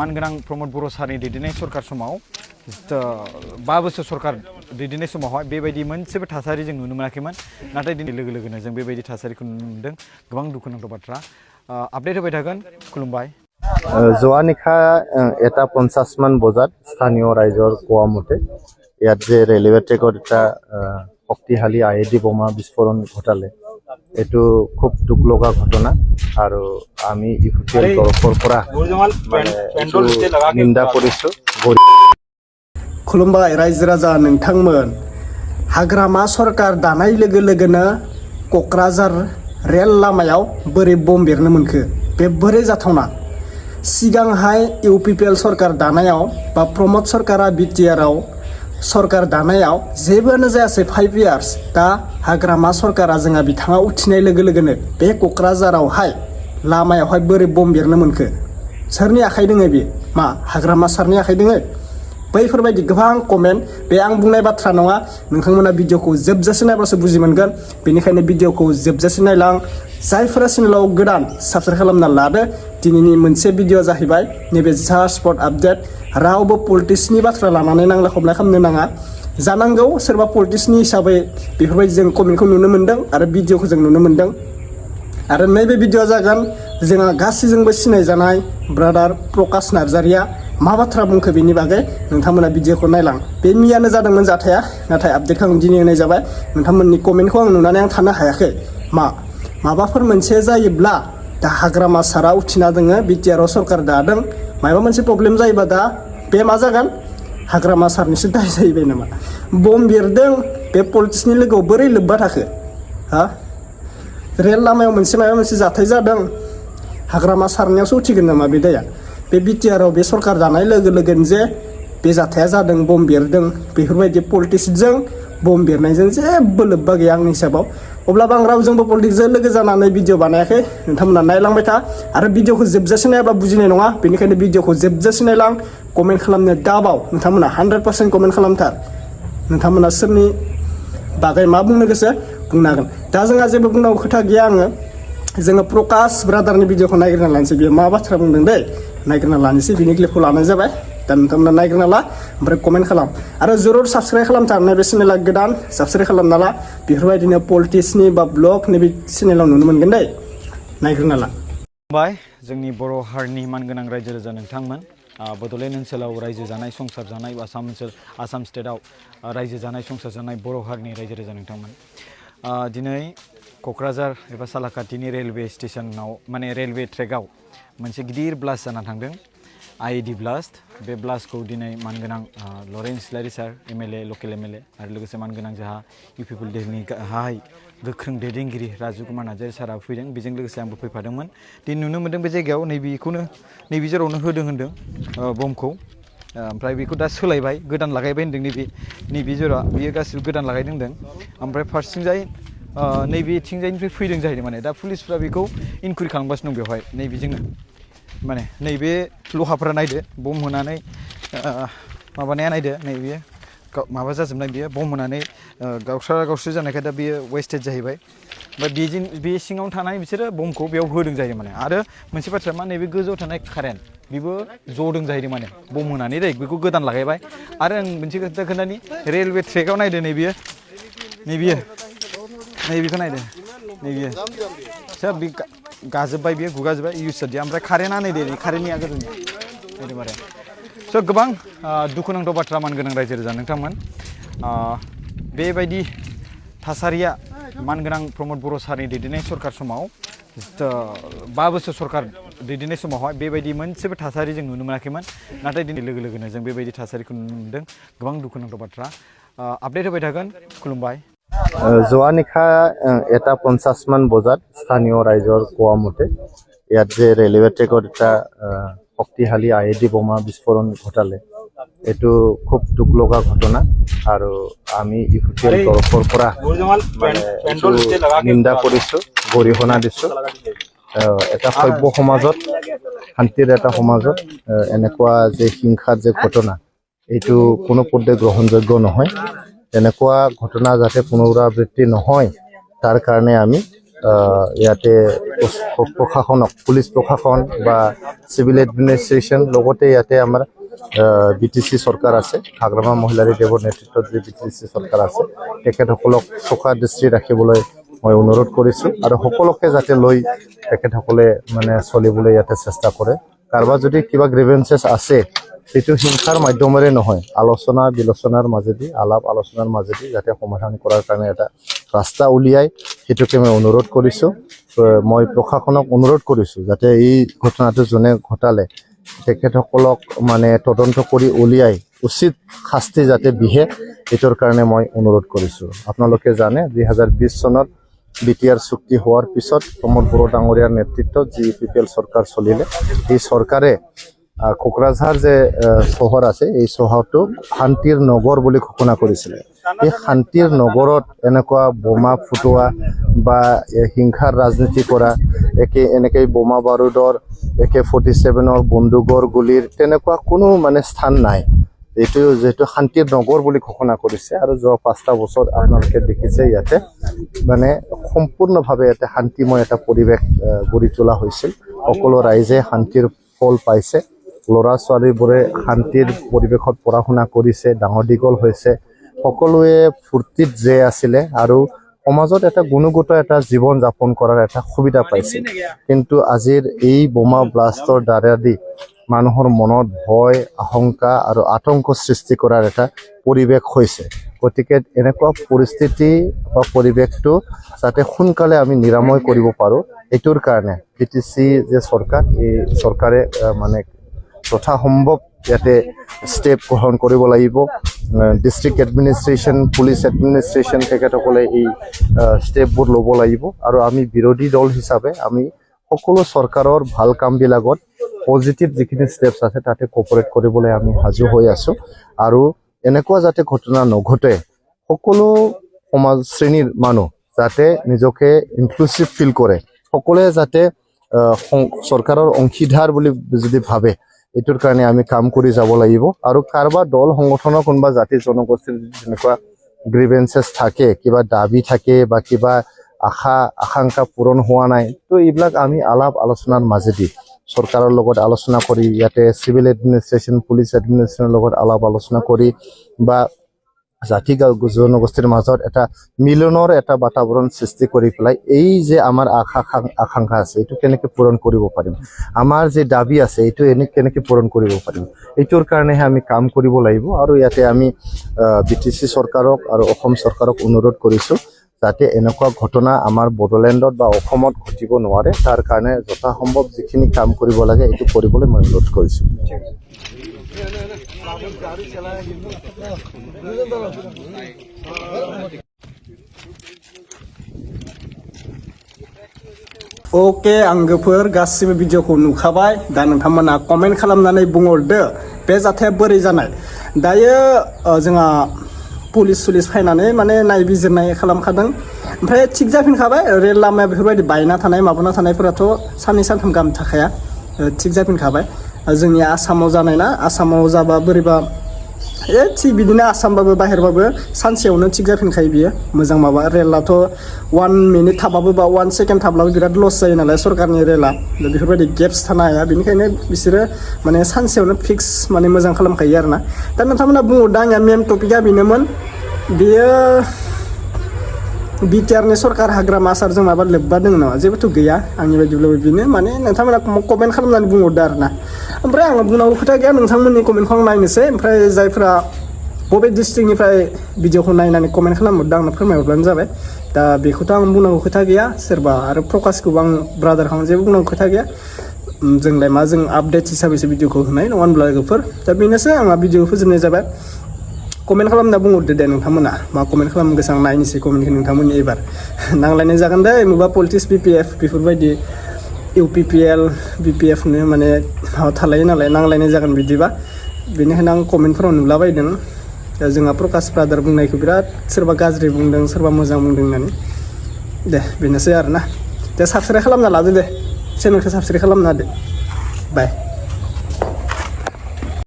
मानगोनां प्रमोद बर' सारनि दैदेननाय सरकार समाव 5 बोसोर सरकार दैदेननाय समावहाय बेबायदि मोनसेबो थासारि जों नुनो मोनाखैमोन नाथाय दिनै लोगो लोगोनो जों बेबायदि थासारिखौ नुनो मोनदों गोबां दुखुनांथाव बाथ्रा आपडेट होबाय थागोन खुलुमबाय যোৱা নিশা 1:50 মান বজাত স্থানীয় ৰাইজৰ কোৱা মতে ইয়াত যে ৰেলৱে ট্ৰেকত এটা শক্তিশালী আইডি বোমা বিস্ফোৰণ ঘটালে এটো খুব দুখ লগা ঘটনা আৰু আমি ইফুটিয়াল তৰফৰ পৰা নিন্দা কৰিছো खुलुमबाय रायजो राजा नोंथांमोन हाग्रामा सरकार दानाय लोगो लोगोनो क'क्राझार रेल लामायाव बोरै बम बेरनो मोनखो बे बोरै जाथावना सिगांहाय इउपिपिएल सरकार दानायाव बा प्रमोद सरकारा बिटिआरआव सरकार दानायाव जेबोनो जायासै 5 इयार्स दा हाग्रामा सरकारा जोंहा बिथाङा उथिनाय लोगो लोगोनो बे क'क्राझारावहाय लामायावहाय बोरै बम बेरनो मोनखो सोरनि आखाइ दोङो बे मा हाग्रामा सारनि आखाइ दोङो बैफोरबायदि गोबां कमेन्ट बे आं बुंनाय बाथ्रा नङा नोंथांमोना भिडिअखौ जोबजासे नायब्लासो बुजि मोनगोन बेनिखायनो भिडिअखौ जोबजासे नायलां जायफोरा चेनेलाव गोदान साबस्क्राइब खालामना लादो दिनैनि मोनसे भिडिअ जाहैबाय नैबे जास्ट स्पट आपडेट रावबो पलिटिक्सनि बाथ्रा लानानै नांलाय खमलाय खालामनो नाङा जानांगौ सोरबा पलिटिक्सनि हिसाबै बेफोरबायदि जों कमेन्टखौ नुनो मोनदों आरो भिडिअखौ जों नुनो मोनदों आरो नैबे भिडिअ जागोन जोंहा गासैजोंबो सिनायजानाय ब्रादार प्रकाश नार्जारिया मा बाथ्रा बुंखो बेनि बागै नोंथांमोना भिडिअखौ नायलां बे मियानो जादोंमोन जाथाया नाथाय आपडेटखौ आं दिनै होनाय जाबाय नोंथांमोननि कमेन्टखौ आं नुनानै आं थानो हायाखै माबाफोर मोनसे जायोब्ला दा हाग्रामा सारा उथिना दोङो बिटिआरआव सरकार दादों माबा मोनसे प्रब्लेम जायोबा दा बे मा जागोन हाग्रामा सारनिसो दाय जाहैबाय नामा बम बेरदों बे पलिटिक्सनि लोगोआव बोरै लोब्बा थाखो रेल लामायाव माबा मोनसे जाथाय जादों हाग्रामा सारनियावसो उथिगोन नामा बे दाया बे बिटिआरआव बे सरकार दानाय लोगो लोगोनो जे बे जाथाया जादों बम बेरदों बेफोरबायदि पलिटिक्सजों बम बेरनायजों जेबो लोब्बा गैया आंनि हिसाबाव अब्लाबो आं रावजोंबो पलिटिक्सजों लोगो जानानै भिडिअ बानायाखै नोंथांमोना नायलांबाय था आरो भिडिअखौ जोबजासे नायाब्ला बुजिनाय नङा बेनिखायनो भिडिअखौ जोबजासे नायलां कमेन्ट खालामनो दाबाव नोंथांमोना 100% कमेन्ट खालामथार नोंथांमोना सोरनि बागै मा बुंनो गोसो बुंनो हागोन दा जोंहा जेबो बुंनांगौ खोथा गैया जोङो प्रकाश ब्रादारनि भिडिअखौ नायग्रोना लानोसै बेयो मा बाथ्रा बुंदों दै नायग्रोना लानोसै बिनि क्लिपखौ लानाय जाबाय दा नोंथांमोना नायग्रोना ला ओमफ्राय कमेन्ट खालाम आरो जरुर साबस्क्राइब खालामथार नैबे चेनेला गोदान साबस्क्राइब खालामना ला बेफोरबायदिनो पलिटिक्सनि बा ब्लग नैबे चेनेलाव नुनो मोनगोन दै नायग्रोना ला बाय जोंनि बर' हारिनि मानगोनां रायजो राजा नोंथांमोन बड'लेण्ड ओनसोलाव रायजो जानाय संसार जानाय आसाम स्टेटआव रायजो जानाय संसार जानाय बर' हारिनि रायजो राजा नोंथांमोन दिनै क'क्राझार एबा सालाकाटिनि रेलवे स्टेशनाव माने रेलवे ट्रेकआव मोनसे गिदिर ब्लास्ट जाना थांदों आईडी ब्लास्ट बे ब्लास्टखौ दिनै मानगोनां लरेन्स इस्लारि सार एमएलए लकेल एमएलए आरो लोगोसे मानगोनां जोंहा इउपिपिएलनि गाहाय गोख्रों दैदेनगिरि राजु कुमार नार्जारि सारा फैदों बेजों लोगोसे आंबो फैफादोंमोन दिनै नुनो मोनदों बे जायगायाव नैबे जेरावनो होदों होनदों बमखौ ओमफ्राय बेखौ दा सोलायबाय गोदान लागायबाय होनदों नैबे जेरा बियो गासिबो गोदान लागायदों होनदों ओमफ्राय फारसेथिंजाय नैबेथिंजायनिफ्राय फैदों जाहैदों माने दा पुलिसफ्रा बेखौ इनकुइरि खालामगासिनो दं बेवहाय नैबेजोंनो माने नैबे लहाफ्रा नायदो बम होनानै माबानाया नायदो नैबे माबा जाजोबनाय बियो बम होनानै गावस्रा जानायखाय दा बियो वेस्टेज जाहैबाय ओमफ्राय बे सिङावनो थानाय बिसोरो बमखौ बेयाव होदों जाहैदों माने आरो मोनसे बाथ्रा मा नैबे गोजौआव थानाय कारेन्ट बेबो जदों जाहैदों माने बम होनानै बेखौ गोदान लागायबाय आरो आं मोनसे खोथा खोन्थानि रेलवे ट्रेकआव नायदो नैबेखौ नायदो नैबेयो सोब बे गाजोब्बाय बियो गुगाजोब्बाय इउज जादिया ओमफ्राय कारेन्टआ नायदो कारेन्टनिया गोदोनि एकदमबारे स' गोबां दुखुनांथाव बाथ्रा मानगोनां रायजो राजा नोंथांमोन बेबायदि थासारिया मानगोनां प्रमोद बर' सारनि दैदेननाय सरकार समाव 5 बोसोर सरकार दैदेननाय समावहाय बेबायदि मोनसेबो थासारि जों नुनो मोनाखैमोन नाथाय दिनै लोगो लोगोनो जों बेबायदि थासारिखौ नुनो मोनदों गोबां दुखुनांथाव बाथ्रा आपडेट होबाय थागोन खुलुमबाय যোৱা নিশা 1:50 মান বজাত স্থানীয় ৰাইজৰ কোৱা মতে ইয়াত যে ৰেলৱে ট্ৰেকত এটা শক্তিশালী আইডি বোমা বিস্ফোৰণ ঘটালে এটো খুব দুখ লগা ঘটনা আৰু আমি ইফুটিয়াল তৰফৰ পৰা নিন্দা কৰিছো গৰিহণা দিছো এটা সভ্য সমাজত শান্তিৰ এটা সমাজত এনেকুৱা যে হিংসাৰ যে ঘটনা এইটো কোনো পদ্ধতি গ্ৰহণযোগ্য নহয় এনেকুৱা ঘটনা যাতে পুনৰাবৃত্তি নহয় তাৰ কাৰণে আমি ইয়াতে প্ৰশাসনক পুলিচ প্ৰশাসন বা চিভিল এডমিনিষ্ট্ৰেশ্যন লগতে ইয়াতে আমাৰ BTC চৰকাৰ আছে হাগ্ৰামা মহিলাৰী দেৱৰ নেতৃত্বত যে BTC চৰকাৰ আছে তেখেতসকলক চোকা দৃষ্টি ৰাখিবলৈ মই অনুৰোধ কৰিছোঁ আৰু সকলোকে যাতে লৈ তেখেতসকলে মানে চলিবলৈ ইয়াতে চেষ্টা কৰে কাৰোবাৰ যদি কিবা গ্ৰিভেন্সেছ আছে সেইটো হিংসাৰ মাধ্যমেৰে নহয় আলোচনা বিলোচনাৰ মাজেদি আলাপ আলোচনাৰ মাজেদি যাতে সমাধান কৰাৰ কাৰণে এটা ৰাস্তা উলিয়াই সেইটোকে মই অনুৰোধ কৰিছোঁ মই প্ৰশাসনক অনুৰোধ কৰিছোঁ যাতে এই ঘটনাটো যোনে ঘটালে তেখেতসকলক মানে তদন্ত কৰি উলিয়াই উচিত শাস্তি যাতে বিহে এইটোৰ কাৰণে মই অনুৰোধ কৰিছোঁ আপোনালোকে জানে 2020 চনত BTR চুক্তি হোৱাৰ পিছত প্ৰমোদ বড়ো ডাঙৰীয়াৰ নেতৃত্বত যি PPL চৰকাৰ চলিলে এই চৰকাৰে কোকৰাঝাৰ যে চহৰ আছে এই চহৰটো শান্তিৰ নগৰ বুলি ঘোষণা কৰিছিলে এই শান্তিৰ নগৰত এনেকুৱা বোমা ফুটোৱা বা হিংসাৰ ৰাজনীতি কৰা এনেকৈ বোমা বাৰুদৰ AK-47 বন্দুকৰ গুলিৰ তেনেকুৱা কোনো মানে স্থান নাই এইটো যেহেতু শান্তিৰ নগৰ বুলি ঘোষণা কৰিছে আৰু যোৱা 5টা বছৰ আপোনালোকে দেখিছে ইয়াতে মানে সম্পূৰ্ণভাৱে ইয়াতে শান্তিময় এটা পৰিৱেশ গঢ়ি তোলা হৈছিল সকলো ৰাইজে শান্তিৰ ফল পাইছে ল'ৰা ছোৱালীবোৰে শান্তিৰ পৰিৱেশত পঢ়া শুনা কৰিছে ডাঙৰ দীঘল হৈছে সকলোৱে ফূৰ্তিত যে আছিলে আৰু সমাজত এটা গুণগত এটা জীৱন যাপন কৰাৰ এটা সুবিধা পাইছে কিন্তু আজিৰ এই বোমা ব্লাষ্টৰ দ্বাৰা দি মানুহৰ মনত ভয় আশংকা আৰু আতংক সৃষ্টি কৰাৰ এটা পৰিৱেশ হৈছে গতিকে এনেকুৱা পৰিস্থিতি বা পৰিৱেশটো যাতে সোনকালে আমি নিৰাময় কৰিব পাৰোঁ এইটোৰ কাৰণে BTC যে চৰকাৰ এই চৰকাৰে মানে তথা সম্ভৱ ইয়াতে ষ্টেপ গ্ৰহণ কৰিব লাগিব ডিষ্ট্ৰিক্ট এডমিনিষ্ট্ৰেশ্যন পুলিচ এডমিনিষ্ট্ৰেশ্যন তেখেতসকলে এই ষ্টেপবোৰ ল'ব লাগিব আৰু আমি বিৰোধী দল হিচাপে আমি সকলো চৰকাৰৰ ভাল কামবিলাকত পজিটিভ যিখিনি ষ্টেপছ আছে তাতে কোঅপাৰেট কৰিবলৈ আমি সাজু হৈ আছোঁ আৰু এনেকুৱা যাতে ঘটনা নঘটে সকলো সমাজ শ্ৰেণীৰ মানুহ যাতে নিজকে ইনক্লুচিভ ফিল কৰে সকলোৱে যাতে চৰকাৰৰ অংশীদাৰ বুলি যদি ভাবে এইটোৰ কাৰণে আমি কাম কৰি যাব লাগিব আৰু কাৰোবাৰ দল সংগঠনৰ কোনোবা জাতি জনগোষ্ঠীৰ যেনেকুৱা গ্ৰিভেন্সেছ থাকে কিবা দাবী থাকে বা কিবা আকাংক্ষা পূৰণ হোৱা নাই তো এইবিলাক আমি আলাপ আলোচনাৰ মাজেদি চৰকাৰৰ লগত আলোচনা কৰি ইয়াতে চিভিল এডমিনিষ্ট্ৰেশ্যন পুলিচ এডমিনিষ্ট্ৰেশ্যনৰ লগত আলাপ আলোচনা কৰি বা জাতি জনগোষ্ঠীৰ মাজত এটা মিলনৰ এটা বাতাবৰণ সৃষ্টি কৰি পেলাই এই যে আমাৰ আকাংক্ষা আছে এইটো কেনেকৈ পূৰণ কৰিব পাৰিম আমাৰ যে দাবী আছে এইটো কেনেকৈ পূৰণ কৰিব পাৰিম এইটোৰ কাৰণেহে আমি কাম কৰিব লাগিব আৰু ইয়াতে আমি BTC চৰকাৰক আৰু অসম চৰকাৰক অনুৰোধ কৰিছোঁ যাতে এনেকুৱা ঘটনা আমাৰ বড়োলেণ্ডত বা অসমত ঘটিব নোৱাৰে তাৰ কাৰণে যথাসম্ভৱ যিখিনি কাম কৰিব লাগে এইটো কৰিবলৈ মই অনুৰোধ কৰিছোঁ ओके आंगोफोर गासिबो भिडिअखौ नुखाबाय दा नोंथांमोना कमेन्ट खालामनानै बुंहरदो बे जाथाया बोरै जानाय दायो जोंहा पुलिस फैनानै माने नायबिजिरनाय खालामखादों ओमफ्राय थिग जाफिनखाबाय रेल लामाया बेफोरबायदि बायना थानाय माबाना थानायफोराथ' साननै सानथाम गाहाम थाखाया थिग जाफिनखाबाय जोंनि आसामाव जानाय ना आसामाव जाबा बोरैबा थिग बिदिनो आसामबाबो बाहेरबाबो सानसेयावनो थिग जाफिनखायो बियो मोजां माबा रेलाथ' 1 मिनिट थाबाबो बा 1 सेकेन्ड थाब्लाबो बिराद लस जायो नालाय सरकारनि रेला बेफोरबायदि गेप्स थानो हाया बेनिखायनो बिसोरो माने सानसेयावनो फिक्स माने मोजां खालामखायो आरोना दा नोंथांमोना बुंहरदों आंनिया मेन टपिकआ बेनोमोन बेयो BTRनि सरकार हाग्रामा आसारजों माबा लोब्बा दङ नामा जेबोथ' गैया आंनि बायदिब्लाबो बेनो माने नोंथांमोना कमेन्ट खालामनानै बुंहरदो आरोना ओमफ्राय आङो बुंनांगौ खोथा गैया नोंथांमोननि कमेन्टखौ आं नायनोसै ओमफ्राय जायफ्रा बबे डिस्ट्रिक्टनिफ्राय भिडिअखौ नायनानै कमेन्ट खालामहरदों आंनो फोरमायहरब्लानो जाबाय दा बेखौथ' आं बुंनांगौ खोथा गैया सोरबा आरो प्रकाशखौबो आं ब्रादारखौ आं जेबो बुंनांगौ खोथा गैया जोंलाय मा जों आपडेट हिसाबैसो भिडिअखौ होनाय नङा होनब्ला लोगोफोर दा बेनोसै आंहा भिडिअखौ फोजोबनाय जाबाय कमेन्ट खालामना बुंहरदो दे नोंथांमोना मा कमेन्ट खालामनो गोसो आं नायनोसै कमेन्टखौ नोंथांमोननि एबार नांलायनाय जागोन दे मुबा पलिटिक्स BPF बेफोरबायदि UPPL BPFनो माने थालायो नालाय नांलायनाय जागोन बिदिबा बेनिखायनो आं कमेन्टफोराव नुलाबायदों दा जोंहा प्रकाश ब्रादार बुंनायखौ बिराद सोरबा गाज्रि बुंदों सोरबा मोजां बुंदों होननानै दे बेनोसै आरोना दे साबस्क्राइब खालामना लादो दे चेनेलखौ साबस्क्राइब खालामना होदो बाय